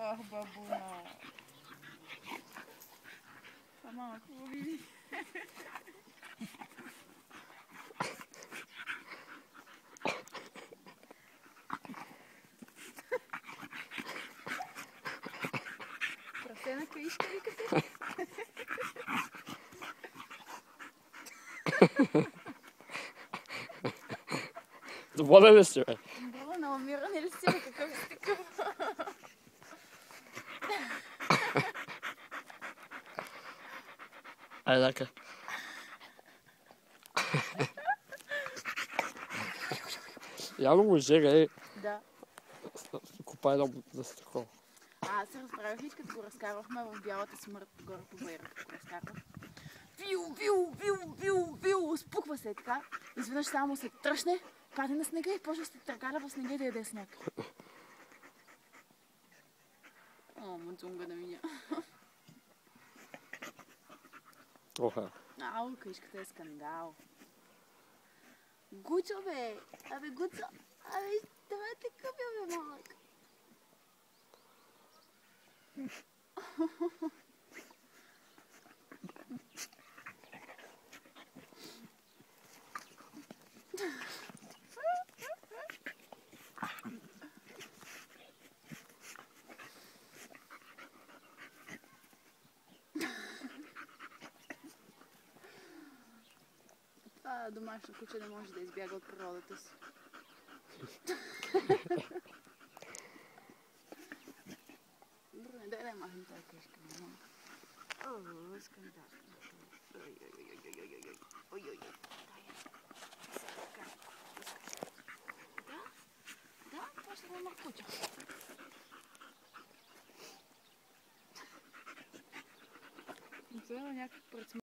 Ах, бабуна. Мама, какво види? Прасена каишка, викате? Доволен ли си, бе? Да, наумиране ли си, бе? Какъв си такъв? Айде, дака. Явно му жега, ей. Да. Копай едно да се такова. Аз се разправях и като го разкарвахме в бялата смърт горе по байра, като го разкарвах. Вил, спуква се така. Изведнъж само се тръщне, паде на снега и почва се търкаля в снега и да яде сняг. О, мъцунга да миня. Оха. Ау, каишката е скандал. Гуцо, бе! Абе, Гуцо! Абе, давай те къпя, бе, малък! Това домашно куче не може да избяга от природата си. Добре, дай махнем тази каишка. О, скандал. Ой. Да, почна да мъркуча. Взема някакъв пред